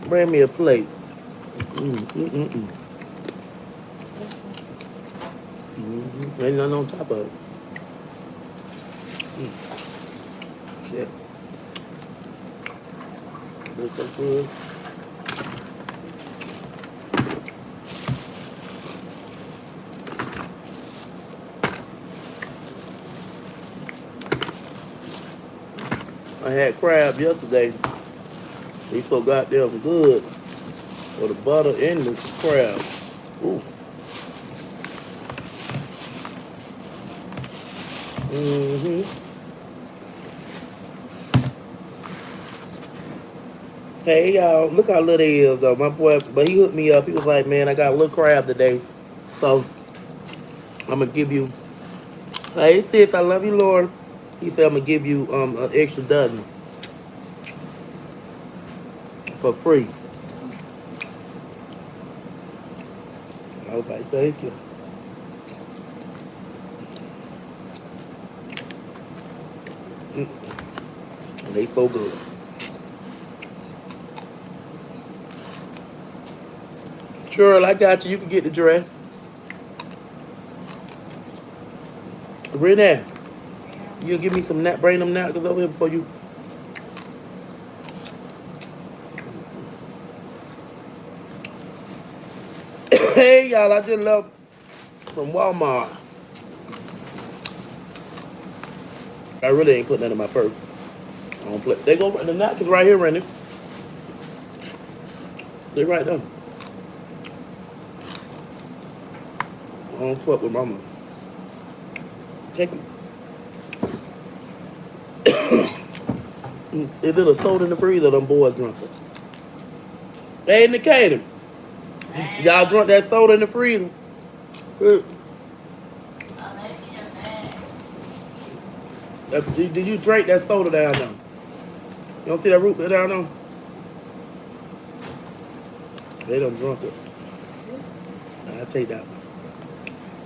Bring me a plate. Ain't nothing on top of it. Shit. Looks so good. I had crab yesterday. He's so goddamn good. For the butter and the crab. Ooh. Hey y'all, look how little he is though. My boy, but he hooked me up. He was like, man, I got a little crab today. So I'm gonna give you, hey sis, I love you, Lord. He said I'm gonna give you an extra dozen for free. I was like, thank you. And they so good. Sure, I got you. You can get the dress. Renee, you'll give me some bring them napkins over here before you. Hey y'all, I just love from Walmart. I really ain't putting that in my purse. I don't play. They go the napkins right here, Randy. They right there. I don't fuck with mama. Take them. Is it a soda in the freezer? Them boys drunk it. Hey, Nikita, y'all drunk that soda in the freezer? Did you drink that soda down there? You don't see that root down there? They done drunk it. I'll take that one.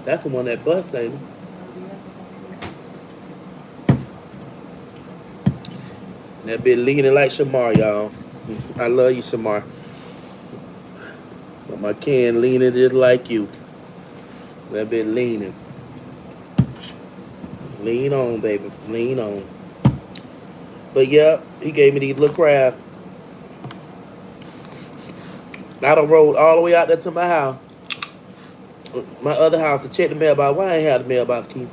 That's the one that bust, ain't it? That bitch leaning like Shamar, y'all. I love you, Shamar. But my Ken leaning just like you. That bitch leaning. Lean on, baby. Lean on. But yeah, he gave me these little crab. I done rode all the way out there to my house. My other house to check the mailbox. Why I ain't have the mailbox key?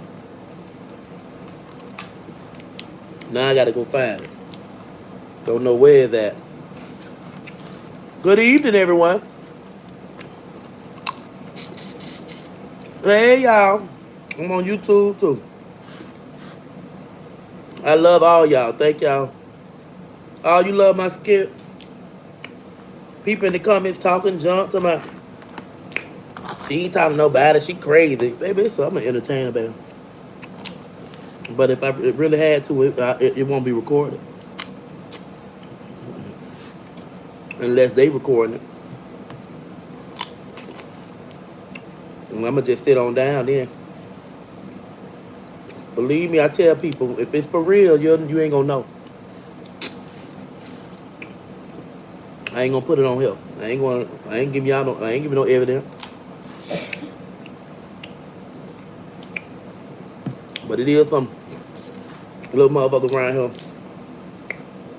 Now I gotta go find it. Don't know where it's at. Good evening, everyone. Hey, y'all. I'm on YouTube, too. I love all y'all. Thank y'all. All you love my skit. People in the comments talking junk to my. She ain't talking to nobody. She crazy. Baby, I'm an entertainer, baby. But if I really had to, it won't be recorded. Unless they recording it. And I'm going to just sit on down then. Believe me, I tell people, if it's for real, you ain't going to know. I ain't going to put it on here. I ain't giving y'all I ain't giving no evidence. But it is some little motherfuckers around here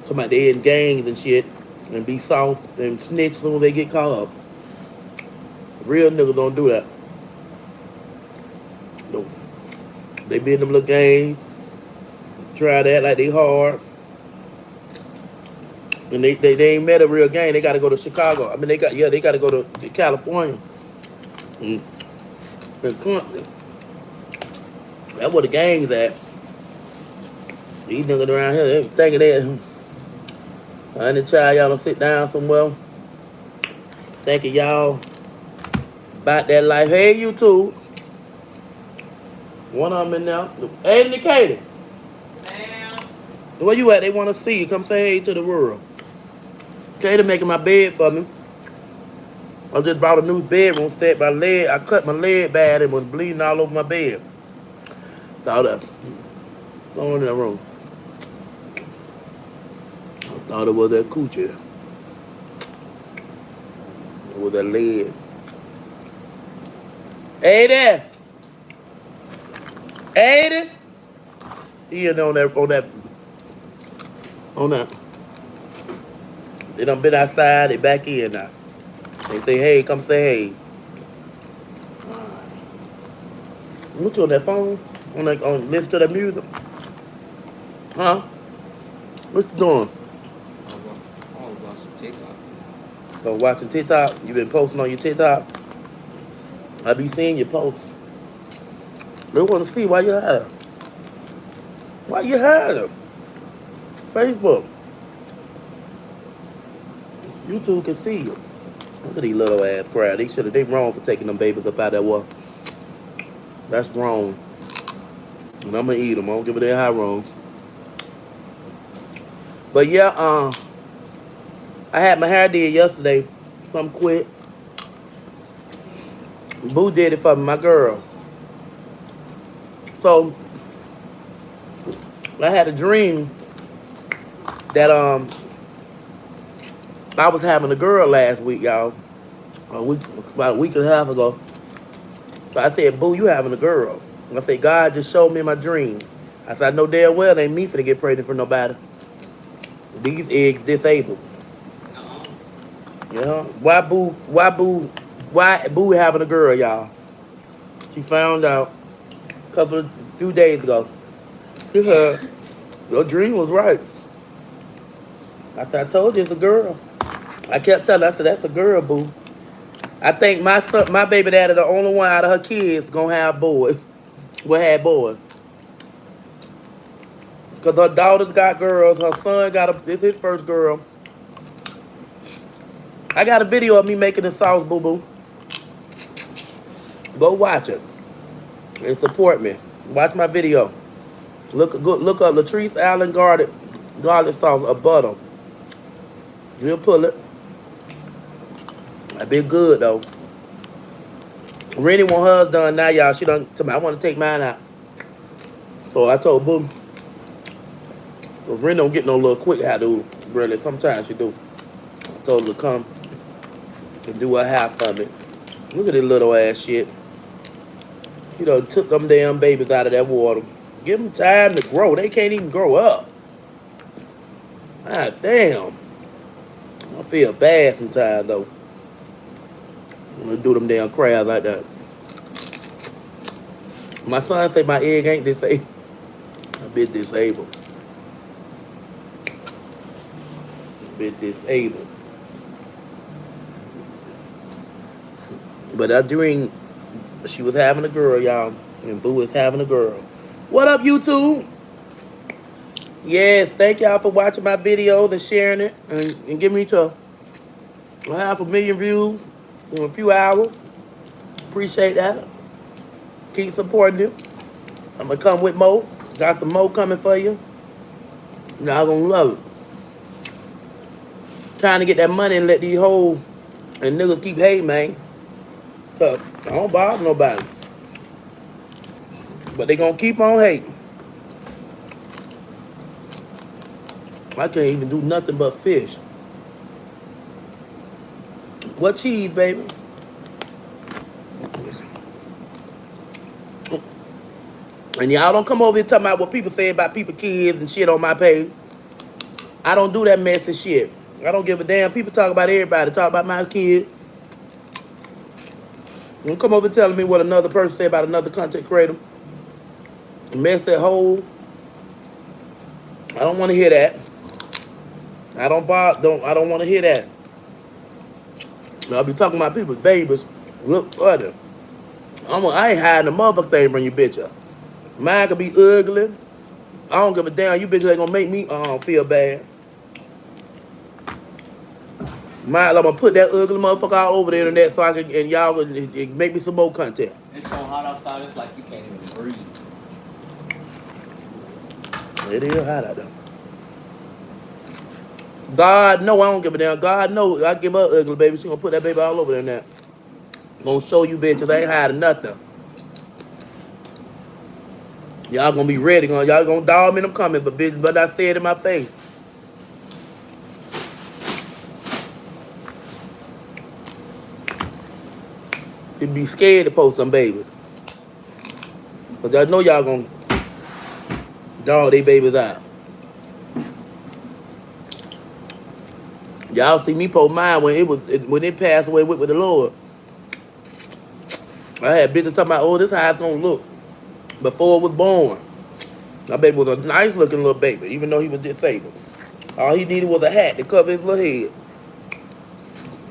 talking about they in gangs and shit and be soft and snitch when they get caught up. Real niggas don't do that. No. They be in them little gangs, try to act like they hard. And they ain't met a real gang. They gotta go to Chicago. I mean they gotta go to California. And that's where the gang's at. These niggas around here, they thinking that I need to try y'all to sit down somewhere. Thinking y'all about that life. Hey, you two. One of them in there. Hey, Nikita. Damn. Where you at? They want to see you. Come say hey to the world. Katie making my bed for me. I just bought a new bedroom set. My leg, I cut my leg bad and was bleeding all over my bed. Thought of, go in that room. I thought it was that coochie. with a lid. Hey there. Aiden. He in on that. They done been outside, they back in now. They say, hey, come say hey. What you on that phone? On listen to the music? Huh? What you doing? I was watching TikTok. So watching TikTok? You been posting on your TikTok? I be seeing your posts. They want to see why you hide them. Why you hide them? Facebook. YouTube can see you. Look at these little ass crowd. They wrong for taking them babies up out that water. That's wrong. And I'm gonna eat them. I don't give a damn how wrong. But yeah, I had my hair did yesterday. Some quick. Boo did it for me, my girl. So I had a dream that I was having a girl last week, y'all. About a week and a half ago. So I said, Boo, you having a girl. I said, God just showed me in my dream. I said, I know damn well it ain't me finna get pregnant for nobody. These eggs disabled. You know? Why Boo having a girl, y'all? She found out few days ago. She heard, your dream was right. I said, I told you it's a girl. I kept telling her, I said, that's a girl, Boo. I think my baby daddy, the only one out of her kids, gonna have boys. Will have boys. Because her daughters got girls. Her son this his first girl. I got a video of me making the sauce, boo-boo. Go watch it. And support me. Watch my video. Look up Latrice Allen garlic sauce, a butter. You'll pull it. That been good, though. Rennie want hers done now, y'all. She done tell me, I want to take mine out. So I told Boo, because Rennie don't get no little quick how to really. Sometimes she do. I told her to come and do a half of it. Look at this little ass shit. You know, took them damn babies out of that water. Give them time to grow. They can't even grow up. God damn. I feel bad sometimes, though. I'm gonna do them damn crabs like that. My son say my egg ain't disabled. A bit disabled. A bit disabled. But I dreamed she was having a girl, y'all. And Boo is having a girl. What up, YouTube? Yes, thank y'all for watching my videos and sharing it. And giving me to 500,000 views in a few hours. Appreciate that. Keep supporting you. I'm going to come with more. Got some more coming for you. Y'all going to love it. Trying to get that money and let these hoes and niggas keep hating, man. Cause I don't bother nobody. But they gonna keep on hating. I can't even do nothing but fish. What cheese, baby? And y'all don't come over here talking about what people say about people's kids and shit on my page. I don't do that messy shit. I don't give a damn. People talk about everybody. Talk about my kid. Don't come over telling me what another person say about another content creator. Mess that hole. I don't want to hear that. I don't want to hear that. I'll be talking about people's babies. Look further. I ain't hiding the motherfucker thing from you bitch up. Mine could be ugly. I don't give a damn. You bitches ain't gonna make me feel bad. I'm gonna put that ugly motherfucker all over the internet so I can, and y'all can make me some more content. It's so hot outside, it's like you can't even breathe. It is hot out there. God know I don't give a damn. God know I give her ugly baby. She gonna put that baby all over the internet. Gonna show you bitches I ain't hiding nothing. Y'all gonna be ready. Y'all gonna dog me in them comments, but I say it in my face. You be scared to post them babies. But I know y'all gonna dog they babies out. Y'all see me post mine when it passed away with the Lord. I had bitches talking about, oh, this how it's gonna look before it was born. My baby was a nice looking little baby, even though he was disabled. All he needed was a hat to cover his little head.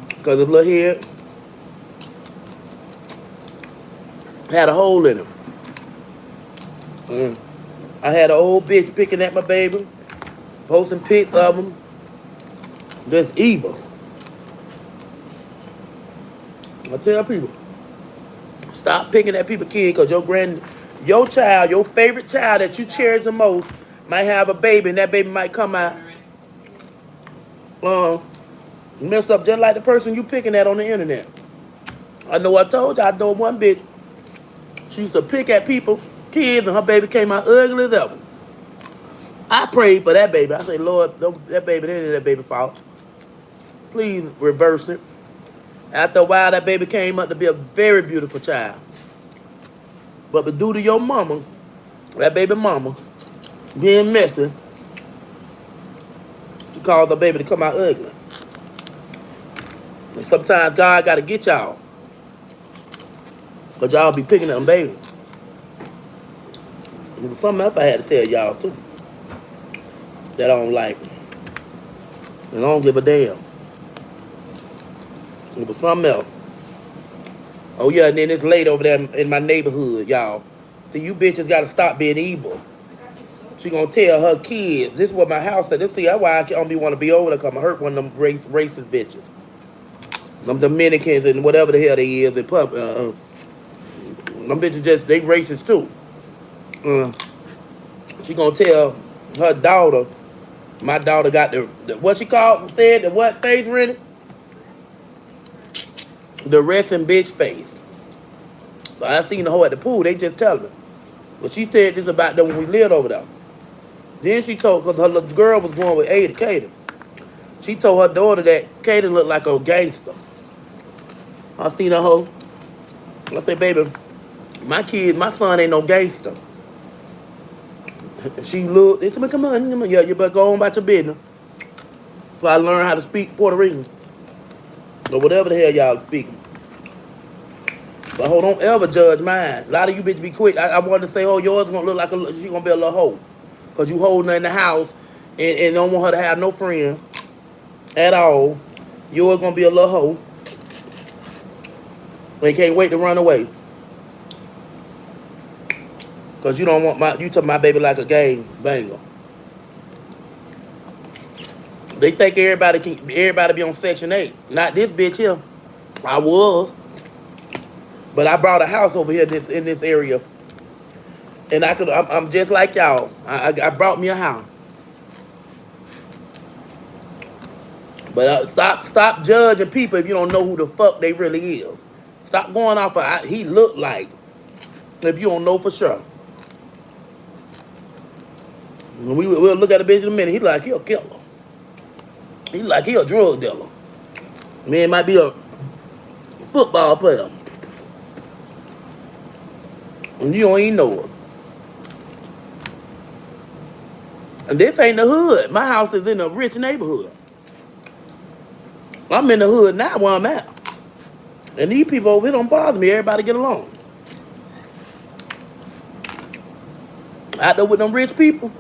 Because his little head had a hole in it. I had an old bitch picking at my baby, posting pics of him. Just evil. I tell people, stop picking at people's kids because your child, your favorite child that you cherish the most, might have a baby and that baby might come out messed up just like the person you picking at on the internet. I know I told you, I know one bitch, she used to pick at people, kids, and her baby came out ugly as ever. I prayed for that baby. I said, Lord, that baby, that ain't that baby fault. Please reverse it. After a while, that baby came up to be a very beautiful child. But due to your mama, that baby mama, being messy, she caused the baby to come out ugly. And sometimes God got to get y'all. Because y'all be picking at them babies. And there's something else I had to tell y'all, too. That I don't like. And I don't give a damn. It was something else. Oh, yeah, and then it's late over there in my neighborhood, y'all. So you bitches got to stop being evil. She gonna tell her kids, this is what my house said. That's why I don't be want to be over there because I'm hurt one of them racist bitches. Them Dominicans and whatever the hell they is in pub. Them bitches just, they racist too. She gonna tell her daughter, my daughter got the what she said, the what face, Rennie? The resting bitch face. So I seen the hoe at the pool, they just telling her. But she said this about them when we lived over there. Then she told, because her little girl was going with Kaden. She told her daughter that Kaden looked like a gangster. I seen her hoe. I said, baby, my son ain't no gangster. She looked, they told me, come on, yeah, you better go on about your business. So I learned how to speak Puerto Rican. Or whatever the hell y'all speaking. But hold on, ever judge mine. A lot of you bitches be quick. I wanted to say, oh, yours gonna look like she gonna be a little hoe. Because you holding her in the house and don't want her to have no friend at all. Yours gonna be a little hoe. They can't wait to run away. Because you don't want you took my baby like a game banger. They think everybody be on Section 8. Not this bitch here. I was. But I brought a house over here in this area. And I'm just like y'all. I brought me a house. But stop judging people if you don't know who the fuck they really is. Stop going off of he look like if you don't know for sure. We'll look at a bitch in a minute. He like he a killer. He like he a drug dealer. Man might be a football player. And you don't even know it. And this ain't the hood. My house is in a rich neighborhood. I'm in the hood now where I'm at. And these people over here don't bother me. Everybody get along. Out there with them rich people,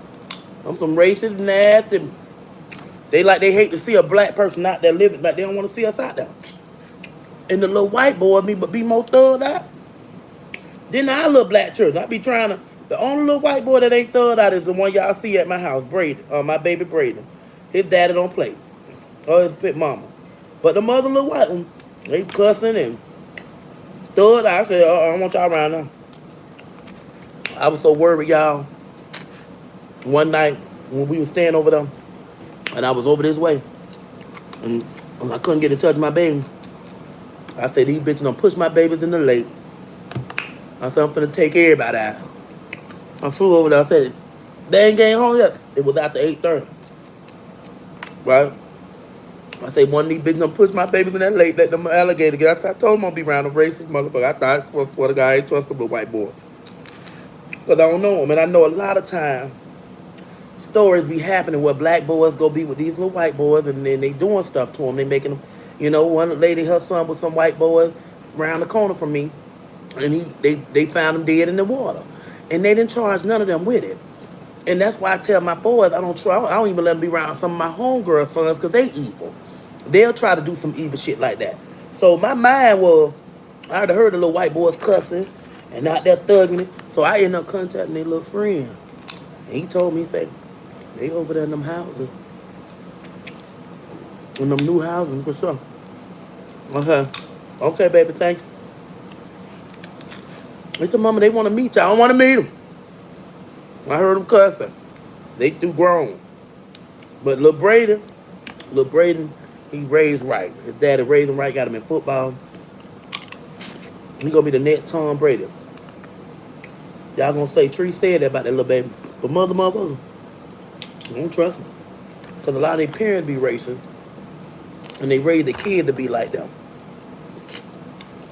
I'm some racist, nasty. They hate to see a black person out there living, like they don't want to see us out there. And the little white boys be more thugged out. Then our little black church, I be trying to. The only little white boy that ain't thugged out is the one y'all see at my house, Brady, my baby Brady. His daddy don't play, or his pit mama. But the mother little white one, they cussing and thugged out. I said, I don't want y'all around now. I was so worried, y'all. One night when we was staying over there, and I was over this way, and I couldn't get in touch with my baby. I said, these bitches done push my babies in the lake. I said, I'm finna take everybody out. I flew over there. I said, they ain't getting home yet. It was after 8:30. Right? I say one of these bitches done push my babies in that lake, let them alligator get. I said, I told them I'll be around them racist motherfucker. I thought, I swear to God, I ain't trust them little white boy. Because I don't know them. And I know a lot of time stories be happening where black boys go be with these little white boys and then they doing stuff to them. They making them, you know, one lady, her son with some white boys around the corner from me. And they found him dead in the water. And they didn't charge none of them with it. And that's why I tell my boys, I don't even let them be around some of my homegirl sons because they evil. They'll try to do some evil shit like that. So my mind was, I had heard the little white boys cussing and out there thugging it. So I ended up contacting their little friend. And he told me, he said, they over there in them houses. In them new houses for sure. Okay. Okay, baby, thank you. They told mama they want to meet you. I don't want to meet them. I heard them cussing. They too grown. But little Braden, he raised right. His daddy raised him right, got him in football. He gonna be the next Tom Brady. Y'all gonna say Tree said that about that little baby. But mother, I don't trust him. Because a lot of their parents be racist. And they raise their kid to be like them.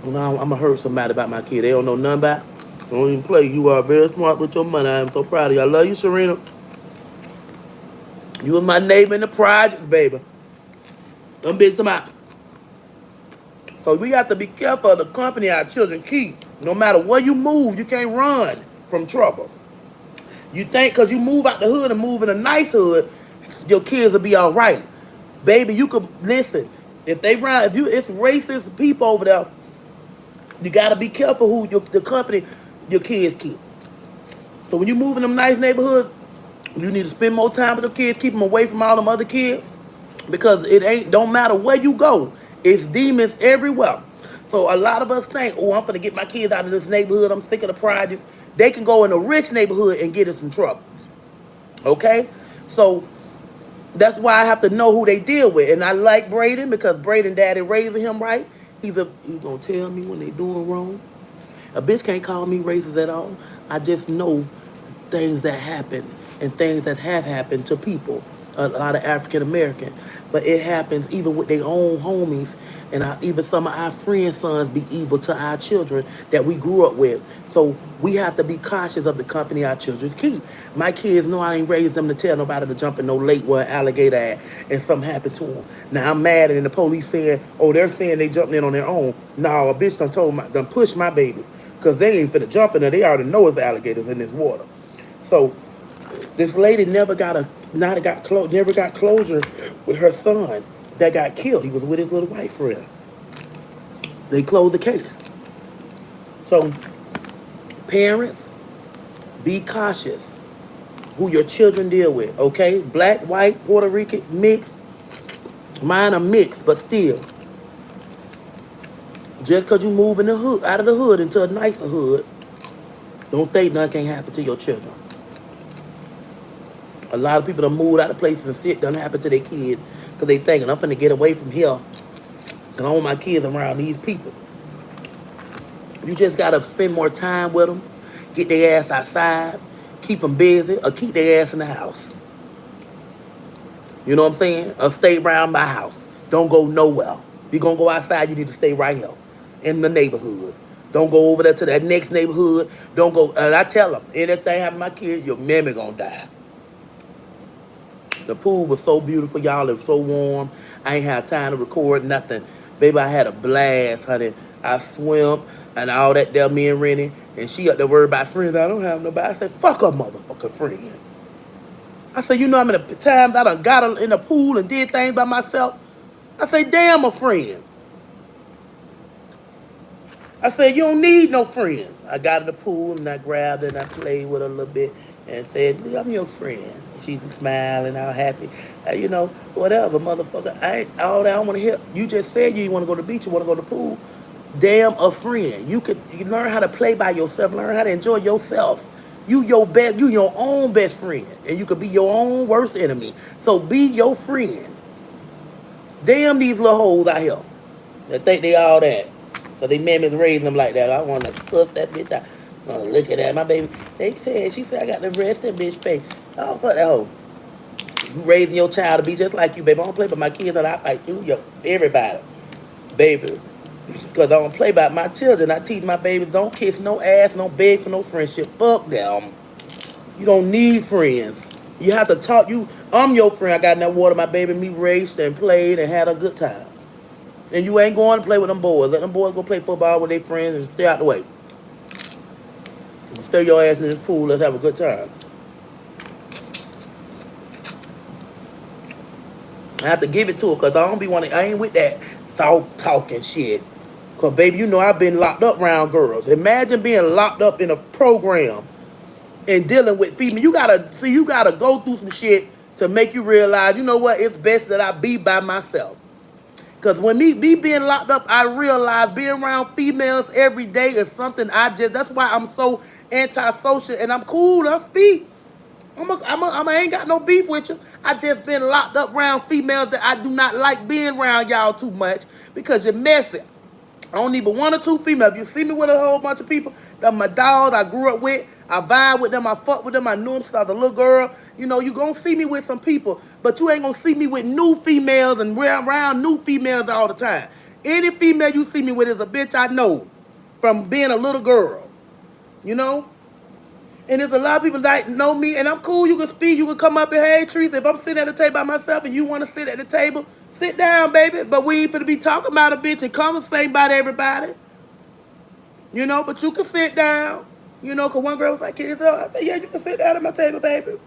Now I'm gonna hurt somebody about my kid. They don't know nothing about. Don't even play. You are very smart with your money. I am so proud of you. I love you, Serena. You was my neighbor in the projects, baby. Them bitches come out. So we have to be careful of the company our children keep. No matter where you move, you can't run from trouble. You think because you move out the hood and move in a nice hood, your kids will be all right. Baby, you could listen. If it's racist people over there, you gotta be careful who the company your kids keep. So when you move in them nice neighborhoods, you need to spend more time with the kids, keep them away from all them other kids. Because don't matter where you go, it's demons everywhere. So a lot of us think, oh, I'm gonna get my kids out of this neighborhood, I'm sick of the projects. They can go in a rich neighborhood and get in some trouble. Okay? So that's why I have to know who they deal with. And I like Braden because Braden daddy raising him right. He's gonna tell me when they doing wrong. A bitch can't call me racist at all. I just know things that happen and things that have happened to people, a lot of African American. But it happens even with their own homies, and even some of our friends' sons be evil to our children that we grew up with. So we have to be cautious of the company our children keep. My kids know I ain't raised them to tell nobody to jump in no lake where an alligator at and something happened to them. Now I'm mad and the police saying, oh, they're saying they jumped in on their own. No, a bitch done pushed my babies because they ain't finna jump in there. They already know it's alligators in this water. So this lady never got closure with her son that got killed. He was with his little white friend. They closed the case. So parents, be cautious who your children deal with, okay? Black, white, Puerto Rican, mixed. Mine are mixed, but still. Just because you move in the hood, out of the hood into a nicer hood, don't think nothing can happen to your children. A lot of people that moved out of places and shit done happen to their kids because they thinking, I'm finna get away from here because I want my kids around these people. You just got to spend more time with them, get their ass outside, keep them busy, or keep their ass in the house. You know what I'm saying? Or stay around my house. Don't go nowhere. If you're going to go outside, you need to stay right here in the neighborhood. Don't go over there to that next neighborhood. Don't go, and I tell them, anything happen to my kids, your mammy going to die. The pool was so beautiful, y'all. It was so warm. I ain't had time to record nothing. Baby, I had a blast, honey. I swim and all that there, me and Rennie. And she got to worry about friends. I don't have nobody. I said, fuck her motherfucking friend. I said, you know how many times I done got her in the pool and did things by myself? I said, damn a friend. I said, you don't need no friend. I got in the pool and I grabbed her and I played with her a little bit and said, I'm your friend. She's smiling, all happy. You know, whatever, motherfucker. I ain't all that I want to hear. You just said you want to go to the beach, you want to go to the pool. Damn a friend. You learn how to play by yourself, learn how to enjoy yourself. You your own best friend. And you could be your own worst enemy. So be your friend. Damn these little hoes out here that think they all that. So they mammies raising them like that. I want to puff that bitch out. Oh, look at that, my baby. She said I got the rest of that bitch face. Oh, fuck that hoe. You raising your child to be just like you, baby. I don't play by my kids and I fight you, everybody, baby. Because I don't play about my children. I teach my babies don't kiss no ass, no beg for no friendship. Fuck them. You don't need friends. You have to talk. I'm your friend. I got in that water, my baby. Me raced and played and had a good time. And you ain't going to play with them boys. Let them boys go play football with their friends and stay out the way. Stay your ass in this pool. Let's have a good time. I have to give it to her because I don't be wanting. I ain't with that soft talking shit. Because, baby, you know I've been locked up around girls. Imagine being locked up in a program and dealing with female. You gotta go through some shit to make you realize, you know what, it's best that I be by myself. Cause when me being locked up, I realized being around females every day is something that's why I'm so antisocial and I'm cool, I speak. I ain't got no beef with you. I just been locked up around females that I do not like being around y'all too much because you're messy. I don't need but one or two females. If you see me with a whole bunch of people, they're my dogs I grew up with. I vibe with them. I fuck with them. I knew them since I was a little girl. You know, you going to see me with some people, but you ain't going to see me with new females and around new females all the time. Any female you see me with is a bitch I know from being a little girl, you know? And there's a lot of people that know me, and I'm cool. You can speak. You can come up and, hey, Teresa, if I'm sitting at the table by myself and you want to sit at the table, sit down, baby. But we ain't finna be talking about a bitch and conversate about everybody. You know, but you can sit down. You know, because one girl was like, kids, I said, yeah, you can sit down at my table, baby.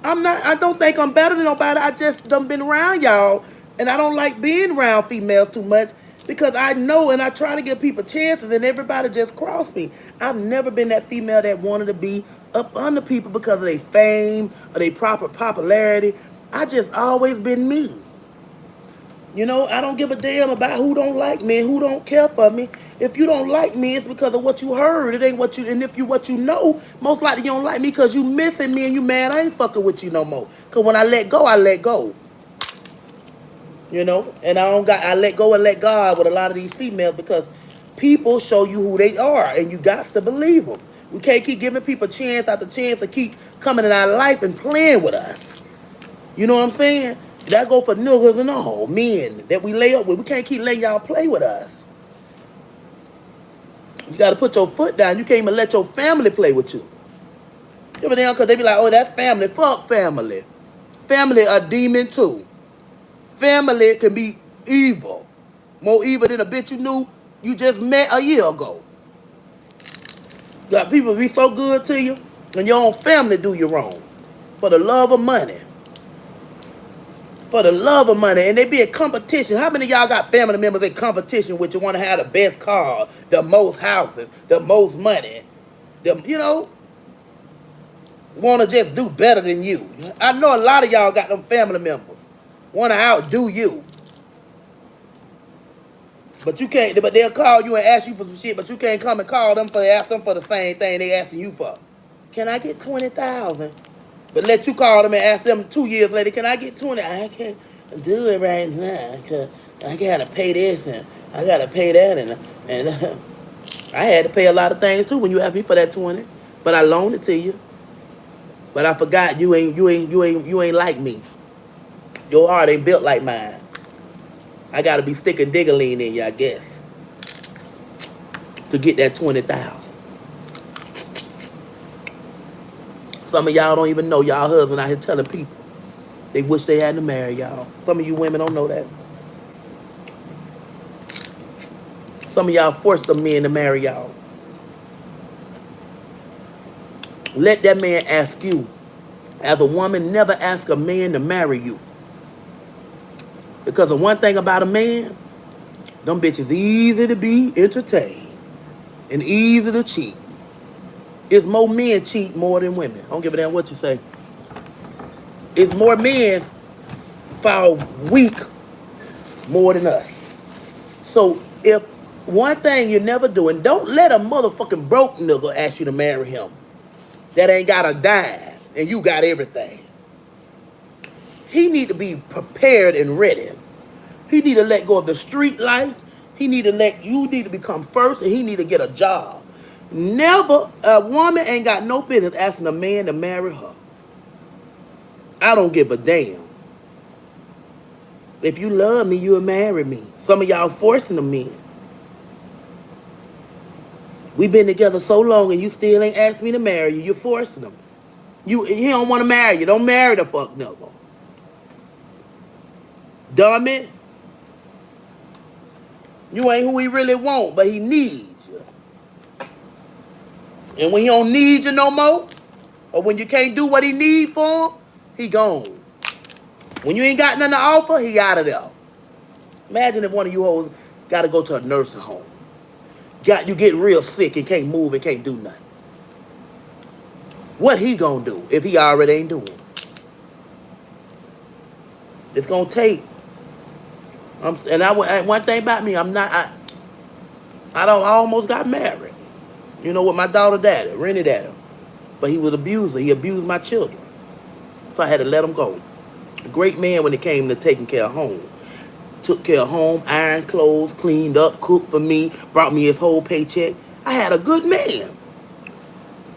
I don't think I'm better than nobody. I just done been around y'all. And I don't like being around females too much because I know and I try to give people chances and everybody just cross me. I've never been that female that wanted to be up under people because of their fame or their proper popularity. I just always been me. You know, I don't give a damn about who don't like me and who don't care for me. If you don't like me, it's because of what you heard. It ain't what you, and if you what you know, most likely you don't like me because you missing me and you mad I ain't fucking with you no more. Because when I let go, I let go. You know, and I let go and let God with a lot of these females because people show you who they are and you got to believe them. We can't keep giving people chance after chance to keep coming in our life and playing with us. You know what I'm saying? That go for niggas and all men that we lay up with. We can't keep letting y'all play with us. You got to put your foot down. You can't even let your family play with you. Give a damn because they be like, oh, that's family. Fuck family. Family a demon too. Family can be evil. More evil than a bitch you knew you just met a year ago. You got people be so good to you and your own family do you wrong. For the love of money. For the love of money. And they be in competition. How many of y'all got family members in competition with you want to have the best car, the most houses, the most money? You know, want to just do better than you. I know a lot of y'all got them family members. Want to outdo you. But you can't, but they'll call you and ask you for some shit, but you can't come and call them ask them for the same thing they asking you for. Can I get 20,000? But let you call them and ask them 2 years later, can I get 20? I can't do it right now because I gotta pay this and I gotta pay that and I had to pay a lot of things too when you asked me for that 20, but I loaned it to you. But I forgot you ain't like me. Your heart ain't built like mine. I gotta be sticking diggaline in you, I guess, to get that 20,000. Some of y'all don't even know y'all husband out here telling people they wish they hadn't married y'all. Some of you women don't know that. Some of y'all forced the men to marry y'all. Let that man ask you. As a woman, never ask a man to marry you. Because of one thing about a man, them bitches easy to be entertained and easy to cheat. It's more men cheat more than women. I don't give a damn what you say. It's more men fall weak more than us. So if one thing you never do, and don't let a motherfucking broke nigga ask you to marry him that ain't got a dime and you got everything. He need to be prepared and ready. He need to let go of the street life. You need to become first, and he need to get a job. Never, a woman ain't got no business asking a man to marry her. I don't give a damn. If you love me, you'll marry me. Some of y'all forcing them in. We've been together so long and you still ain't asked me to marry you. You're forcing them. He don't want to marry you. Don't marry the fuck nigga. Dummy. You ain't who he really want, but he needs you. And when he don't need you no more, or when you can't do what he need for him, he gone. When you ain't got nothing to offer, he out of there. Imagine if one of you hoes got to go to a nursing home. You get real sick and can't move and can't do nothing. What he gonna do if he already ain't doing? It's gonna take. One thing about me, I'm not. I almost got married. You know, with my daughter daddy, rented at him. But he was an abuser. He abused my children. So I had to let him go. A great man when it came to taking care of home. Took care of home, ironed clothes, cleaned up, cooked for me, brought me his whole paycheck. I had a good man.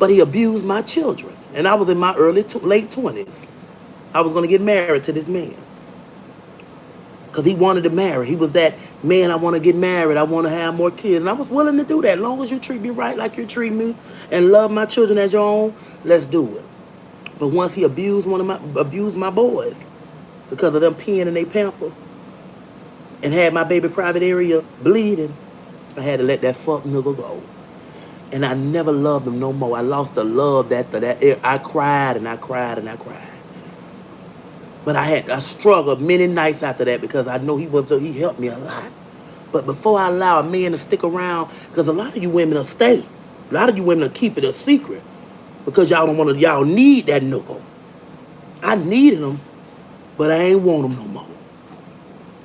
But he abused my children. And I was in my late 20s. I was going to get married to this man. Because he wanted to marry. He was that, man, I want to get married. I want to have more kids. And I was willing to do that. As long as you treat me right like you treat me and love my children as your own, let's do it. But once he abused my boys because of them peeing in their pamper and had my baby private area bleeding, I had to let that fuck nigga go. And I never loved him no more. I lost the love after that. I cried and I cried and I cried. But I struggled many nights after that because I know he helped me a lot. But before I allow a man to stick around, because a lot of you women will stay. A lot of you women will keep it a secret. Because y'all need that nigga. I needed him, but I ain't want him no more.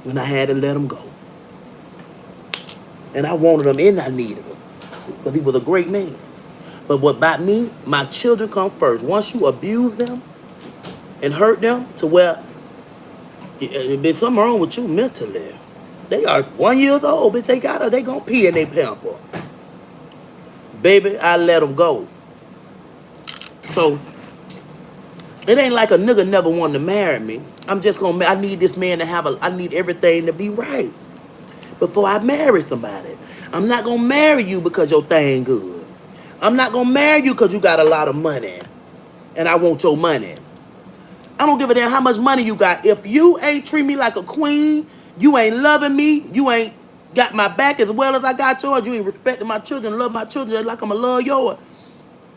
And I had to let him go. And I wanted him and I needed him. Because he was a great man. But what about me? My children come first. Once you abuse them and hurt them to where there's something wrong with you mentally. They are 1 year old, bitch. They gonna pee in their pamper. Baby, I let them go. So it ain't like a nigga never wanted to marry me. I need this man to I need everything to be right before I marry somebody. I'm not gonna marry you because your thing good. I'm not gonna marry you because you got a lot of money and I want your money. I don't give a damn how much money you got. If you ain't treat me like a queen, you ain't loving me, you ain't got my back as well as I got yours, you ain't respecting my children, love my children like I'm a love yours.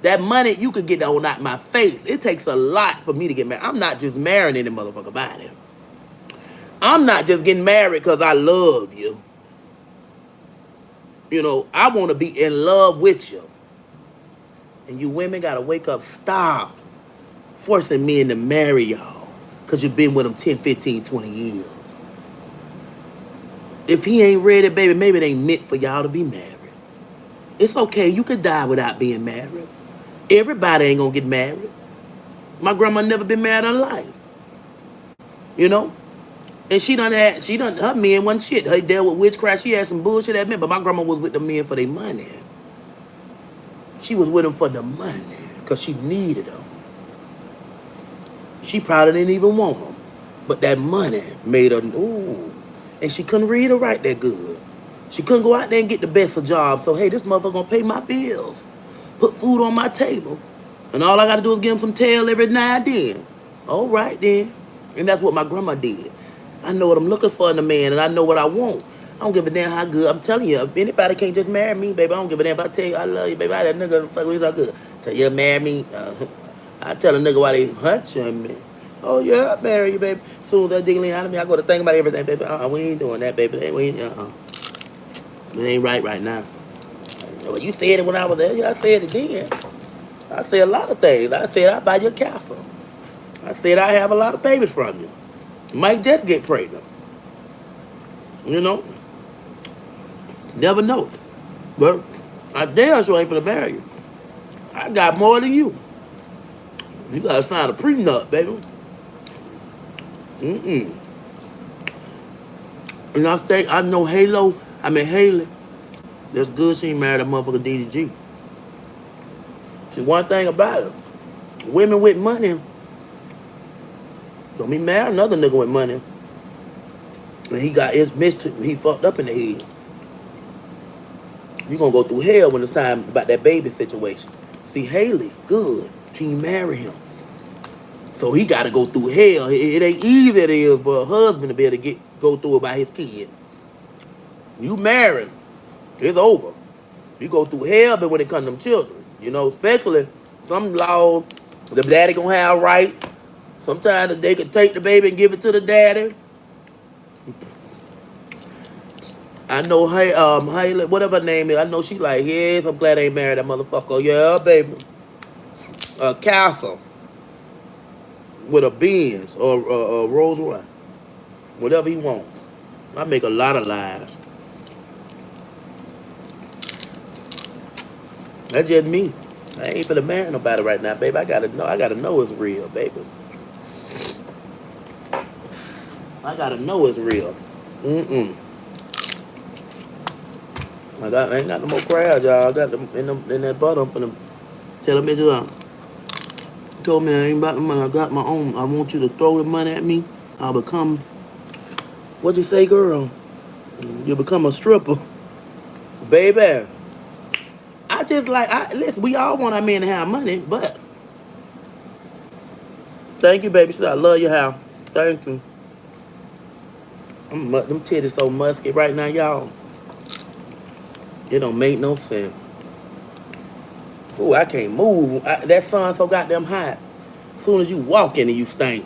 That money you could get on out my face. It takes a lot for me to get married. I'm not just marrying any motherfucker body. I'm not just getting married because I love you. You know, I want to be in love with you. And you women got to wake up. Stop forcing men to marry y'all because you've been with them 10, 15, 20 years. If he ain't ready, baby, maybe it ain't meant for y'all to be married. It's okay. You could die without being married. Everybody ain't going to get married. My grandma never been married in her life. You know? And her men wasn't shit. Her dealt with witchcraft. She had some bullshit at men, but my grandma was with the men for their money. She was with them for the money because she needed them. She probably didn't even want them. But that money made her, ooh. And she couldn't read or write that good. She couldn't go out there and get the best of jobs. So, hey, this motherfucker gonna pay my bills. Put food on my table. And all I gotta do is give him some tail every now and then. All right, then. And that's what my grandma did. I know what I'm looking for in a man, and I know what I want. I don't give a damn how good. I'm telling you, if anybody can't just marry me, baby, I don't give a damn if I tell you I love you, baby. I that nigga fuck with you so good. Tell you marry me. I tell a nigga why they hunching me. Oh, yeah, I marry you, baby. Soon as that digging out of me, I go to think about everything, baby. We ain't doing that, baby. It ain't right now. Well, you said it when I was there. Yeah, I said it then. I said a lot of things. I said I buy your castle. I said I have a lot of babies from you. You might just get pregnant. You know? Never know. But I damn sure ain't finna marry you. I got more than you. You gotta sign a prenup, baby. And I know Haley. That's good she ain't married that motherfucker DDG. See, one thing about it, women with money, Don't be mad another nigga with money. And he got his he fucked up in the head. You gonna go through hell when it's time about that baby situation. See, Haley, good. She marry him. So he gotta go through hell. It ain't easy it is for a husband to be able to go through it by his kids. You marry him, it's over. You go through hell, but when it comes to them children, you know, especially some laws, the daddy gonna have rights. Sometimes they could take the baby and give it to the daddy. I know Haley, whatever her name is, I know she like, yes, I'm glad I ain't married that motherfucker. Yeah, baby. Castle with a Benz or a Rolls Royce. Whatever he want. I make a lot of lies. That's just me. I ain't finna marry nobody right now, baby. I gotta know it's real, baby. I gotta know it's real. I ain't got no more crowds, y'all. I got them in that butter. I'm finna tell them bitches out. Told me I ain't about the money. I got my own. I want you to throw the money at me. I'll become. What'd you say, girl? You become a stripper, baby. I just like. Listen. We all want our men to have money, but thank you, baby. She said, I love your house. Thank you. Them titties so musky right now, y'all. It don't make no sense. Ooh, I can't move. That sun so goddamn hot. As soon as you walk in and you stink.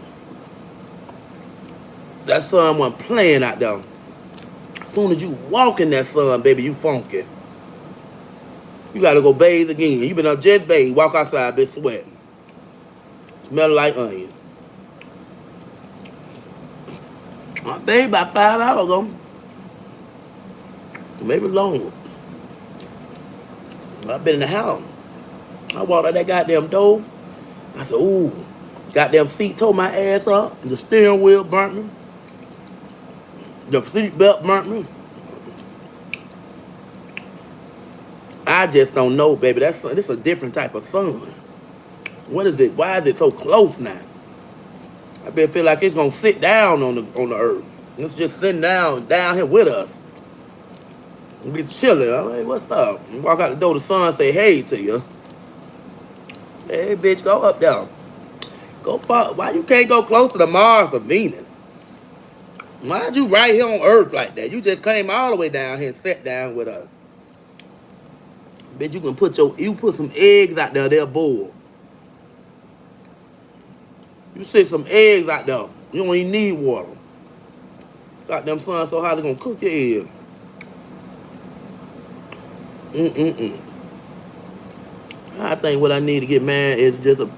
That sun wasn't playing out there. As soon as you walk in that sun, baby, you funky. You gotta go bathe again. You been up just bathed. Walk outside, bitch, sweating. Smell like onions. I bathed about 5 hours ago. Maybe longer. I've been in the house. I walked out that goddamn door. I said, ooh, goddamn seat tore my ass up. The steering wheel burnt me. The seat belt burnt me. I just don't know, baby. This is a different type of sun. What is it? Why is it so close now? I been feel like it's gonna sit down on the earth. It's just sitting down here with us. We chilling. I'm like, what's up? You walk out the door, the sun say hey to you. Hey, bitch, go up there. Go fuck. Why you can't go close to the Mars or Venus? Why'd you right here on Earth like that? You just came all the way down here and sat down with us. Bitch, you can put some eggs out there, they'll boil. You sit some eggs out there. You don't even need water. Goddamn sun so hot, it's gonna cook your egg. I think what I need to get mad is just a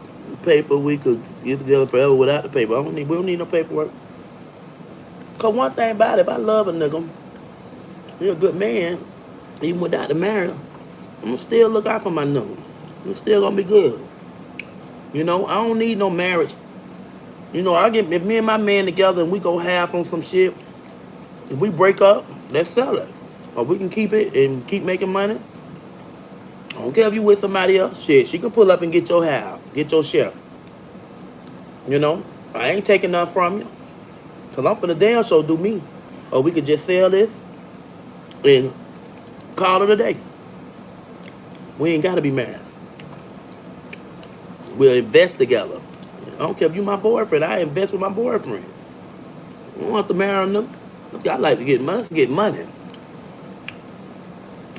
paper we could get together forever without the paper. We don't need no paperwork. Cause one thing about it, if I love a nigga, you're a good man, even without the marriage, I'm gonna still look out for my nigga. It's still gonna be good. You know, I don't need no marriage. You know, if me and my man together and we go half on some shit, if we break up, let's sell it. Or we can keep it and keep making money. I don't care if you with somebody else. Shit, she can pull up and get your half, get your share. You know, I ain't taking nothing from you. Cause I'm for the damn show do me. Or we could just sell this and call it a day. We ain't gotta be married. We'll invest together. I don't care if you my boyfriend. I invest with my boyfriend. I don't want to marry them. I like to get money. Let's get money.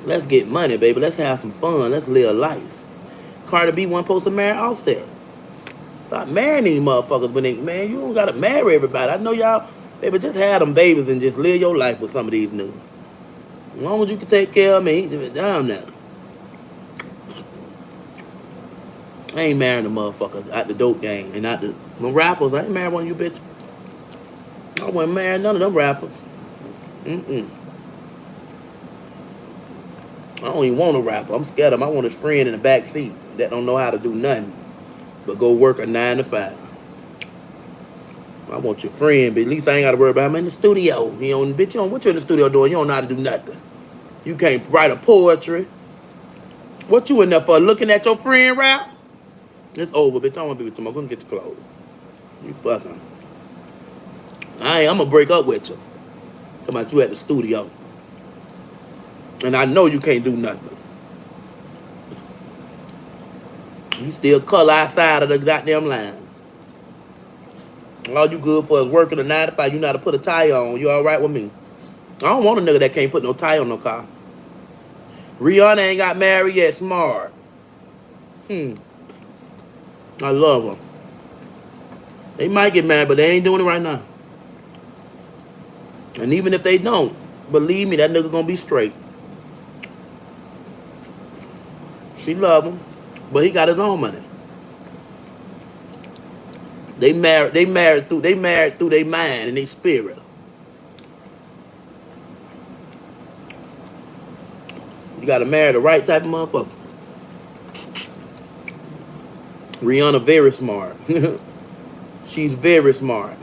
Let's get money, baby. Let's have some fun. Let's live life. Cardi B wasn't supposed to marry Offset. Stop marrying these motherfuckers when man, you don't gotta marry everybody. I know y'all, baby, just have them babies and just live your life with some of these niggas. As long as you can take care of me, down now. I ain't marrying the motherfuckers at the dope game and not the rappers. I ain't marrying one of you bitches. I wasn't marrying none of them rappers. I don't even want a rapper. I'm scared of him. I want his friend in the back seat that don't know how to do nothing but go work a 9 to 5. I want your friend, but at least I ain't got to worry about him in the studio. What you in the studio doing? You don't know how to do nothing. You can't write a poetry. What you in there for? Looking at your friend rap? It's over, bitch. I don't want to be with you. I'm going to get the clothes. You fucking. I'm gonna break up with you. Come out you at the studio. And I know you can't do nothing. You still color outside of the goddamn line. All you good for is working a 9 to 5. You know how to put a tire on. You all right with me? I don't want a nigga that can't put no tire on no car. Rihanna ain't got married yet. Smart. I love her. They might get married, but they ain't doing it right now. And even if they don't, believe me, that nigga gonna be straight. She love him, but he got his own money. They married through their mind and their spirit. You gotta marry the right type of motherfucker. Rihanna very smart. She's very smart.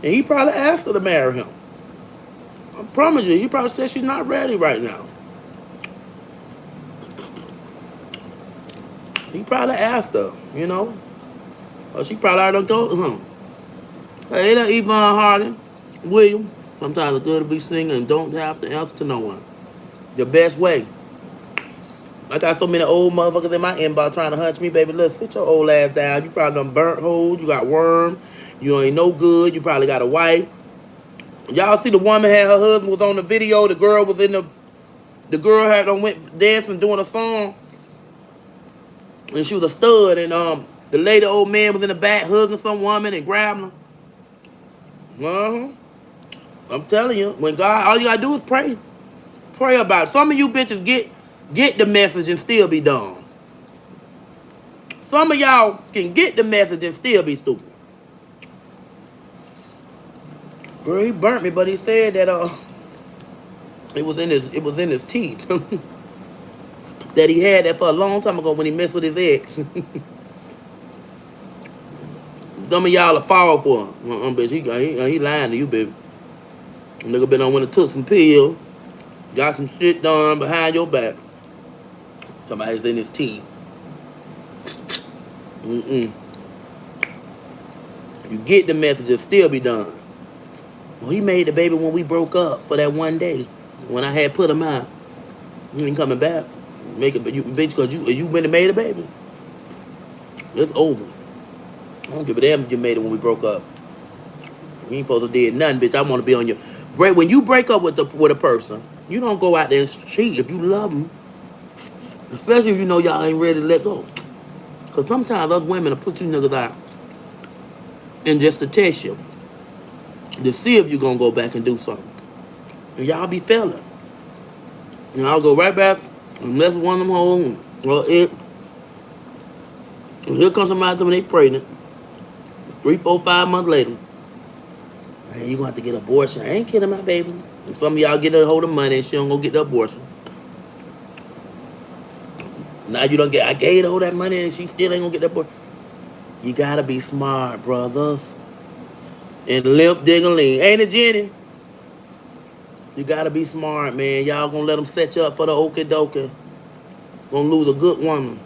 And he probably asked her to marry him. I promise you, he probably said she's not ready right now. He probably asked her, you know. Or she probably already told him. Hey, that Yvonne Harding, William. Sometimes it's good to be single and don't have to answer to no one. The best way. I got so many old motherfuckers in my inbox trying to hunch me, baby. Look, sit your old ass down. You probably done burnt holes. You got worm. You ain't no good. You probably got a wife. Y'all see the woman had her husband was on the video. The girl was in the girl had done went dancing doing a song. And she was a stud. And the lady old man was in the back hugging some woman and grabbing her. I'm telling you, when God, all you gotta do is pray. Pray about it. Some of you bitches get the message and still be dumb. Some of y'all can get the message and still be stupid. Girl, he burnt me, but he said that it was in his teeth. That he had that for a long time ago when he messed with his ex. Some of y'all will fall for him. Bitch, he lying to you, baby. Nigga been on when it took some pills, got some shit done behind your back. Somebody's in his teeth. You get the message, it still be done. Well, he made the baby when we broke up for that one day. When I had put him out. You ain't coming back. Make it, you bitch, because you went and made a baby. It's over. I don't give a damn if you made it when we broke up. You ain't supposed to did nothing, bitch. I want to be on your break. When you break up with a person, you don't go out there and cheat if you love them. Especially if you know y'all ain't ready to let go. Because sometimes us women will put you niggas out and just to test you. To see if you're going to go back and do something. And y'all be failing. And I'll go right back and mess with one of them hoes. Well, and here comes somebody when they pregnant. 3, 4, 5 months later. Man, you gonna have to get an abortion. I ain't kidding my baby. And some of y'all get a hold of money and she don't go get the abortion. Now you don't get, I gave her all that money and she still ain't gonna get the abortion. You gotta be smart, brothers. And limp diggling. Ain't it, Jenny? You gotta be smart, man. Y'all gonna let them set you up for the okie dokie. Gonna lose a good woman.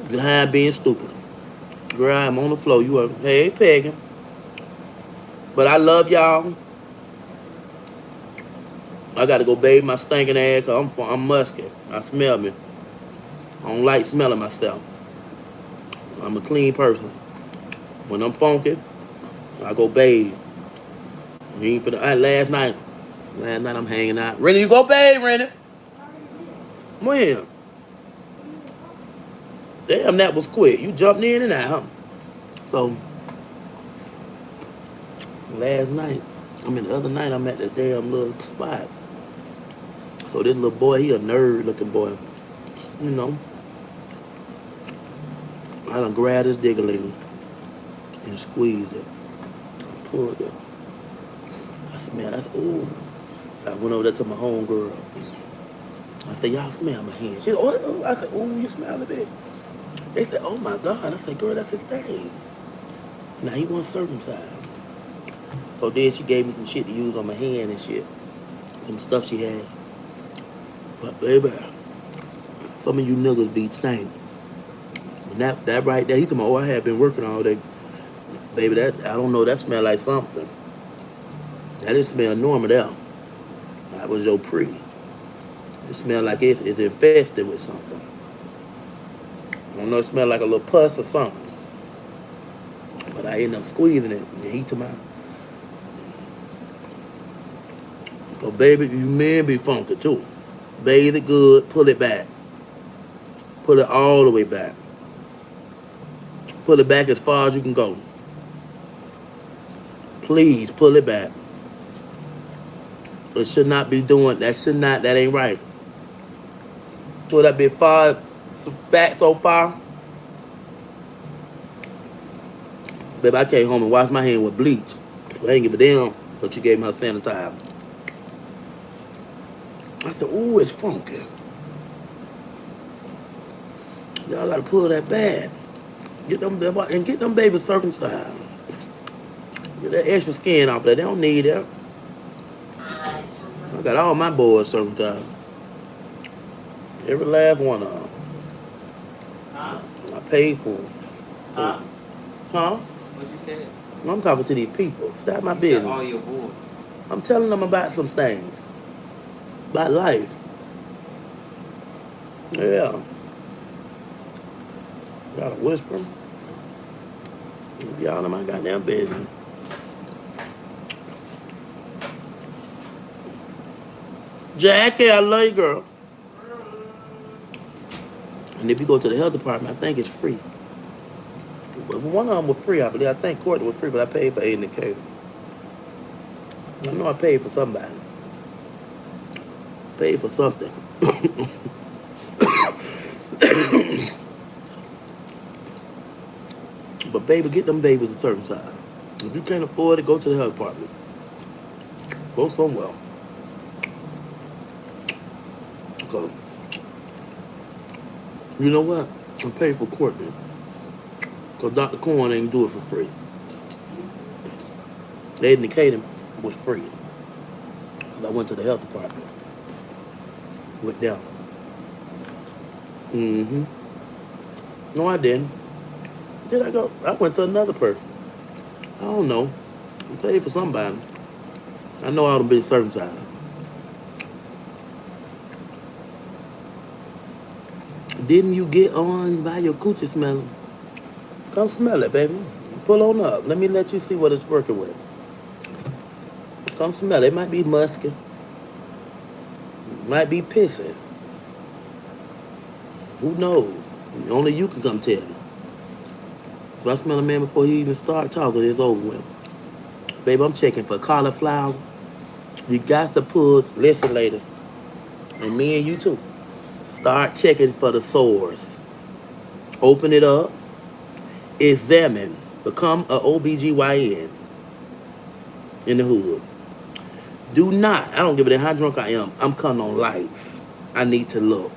Behind being stupid. Girl, I'm on the floor. You are, hey, pegging. But I love y'all. I gotta go bathe my stinking ass because I'm musky. I smell me. I don't like smelling myself. I'm a clean person. When I'm funky, I go bathe. You ain't for the last night I'm hanging out. Rennie, you go bathe, Rennie. When? Damn, that was quick. You jumped in and out, huh? So, last night, the other night, I'm at the damn little spot. So this little boy, he a nerd looking boy. You know. I done grabbed his digger-ling and squeezed it. I pulled it. I smelled it. I said, ooh. So I went over there to my homegirl. I said, y'all smell my hand. She said, oh. I said, ooh, you smell it, bitch. They said, oh my God. I said, girl, that's his thing. Now he wasn't circumcised. So then she gave me some shit to use on my hand and shit. Some stuff she had. But baby, some of you niggas be stank. And that right there, he told me, oh, I had been working all day. Baby, that I don't know. That smell like something. That didn't smell normal there. That was your pre. It smell like it's infested with something. I don't know. It smell like a little pus or something. But I ended up squeezing it. And he to my. So baby, you men be funky too. Bathe it good. Pull it back. Pull it all the way back. Pull it back as far as you can go. Please pull it back. It should not be doing that. Should not. That ain't right. Pull that bit far, back so far. Baby, I came home and washed my hand with bleach. I ain't give a damn, but you gave me her sanitizer. I said, ooh, it's funky. Y'all gotta pull that back. Get them babies circumcised. Get that extra skin off there. They don't need that. I got all my boys circumcised. Every last one of them. Huh? I paid for them. Huh? Huh? What you said? I'm talking to these people. Stop my You said business. all your boys. I'm telling them about some things. About life. Yeah. Gotta whisper. Y'all in my goddamn business. Jackie, I love you, girl. And if you go to the health department, I think it's free. But one of them was free, I believe. I think Courtney was free, but I paid for Aiden and Kate. I know I paid for somebody. Paid for something. But baby, get them babies a certain size. If you can't afford it, go to the health department. Go somewhere. So, you know what? I paid for Courtney. Because Dr. Corn ain't do it for free. They indicated was free. Because I went to the health department with them. Mm-hmm. No, I didn't. Did I go? I went to another person. I don't know. I paid for somebody. I know I would have been circumcised. Didn't you get on by your coochie smelling? Come smell it, baby. Pull on up. Let you see what it's working with. Come smell it. It might be musky. It might be pissy. Who knows? Only you can come tell me. If I smell a man before he even start talking, it's over with. Baby, I'm checking for cauliflower. You got to pull, listen later. And me and you too. Start checking for the sores. Open it up. Examine. Become a OBGYN in the hood. Do not, I don't give a damn how drunk I am. I'm cutting on lights. I need to look.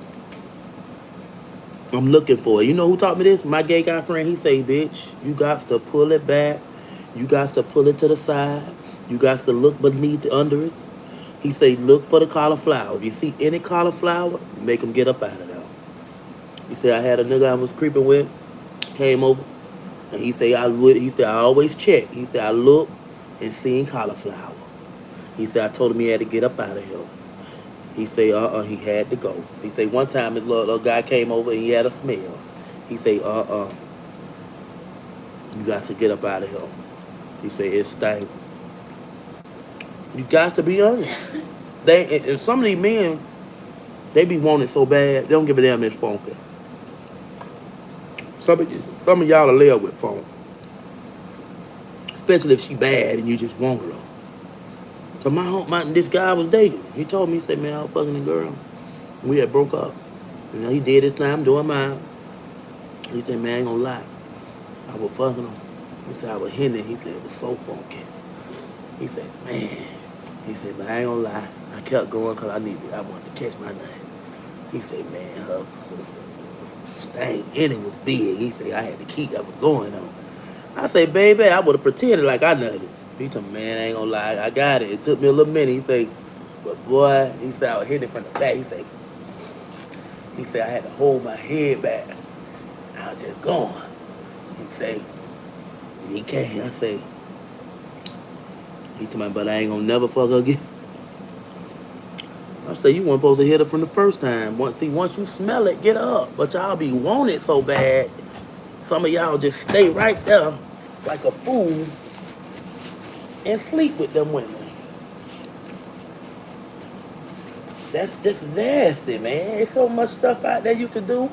I'm looking for it. You know who taught me this? My gay guy friend. He say, bitch, you got to pull it back. You got to pull it to the side. You got to look beneath, under it. He say, look for the cauliflower. If you see any cauliflower, make them get up out of there. He said, I had a nigga I was creeping with, came over, and he said, I always check. He said, I look and seen cauliflower. He said, I told him he had to get up out of here. He say, he had to go. He say, one time his little guy came over and he had a smell. He say, you got to get up out of here. He say, it stank. You got to be honest. And some of these men, they be wanting so bad, they don't give a damn it's funky. Some of y'all will live with funk. Especially if she bad and you just want her. So this guy I was dating. He told me, he said, man, I was fucking a girl. We had broke up. You know, he did his time, doing mine. He said, man, I ain't gonna lie. I was fucking him. He said, I was hitting it. He said, it was so funky. He said, man. He said, but I ain't gonna lie. I kept going because I wanted to catch my nut. He said, man, her stank and it was big. He said, I had to keep that was going on. I said, baby, I would have pretended like I nutted. He told me, man, I ain't gonna lie, I got it. It took me a little minute. He said, but boy, he said, I was hitting it from the back. He said, I had to hold my head back. I was just going. He said, He can't. I say, he told me, but I ain't gonna never fuck her again. I say, you weren't supposed to hit her from the first time. Once you smell it, get up. But y'all be want it so bad. Some of y'all just stay right there like a fool and sleep with them women. That's just nasty, man. There's so much stuff out there you can do.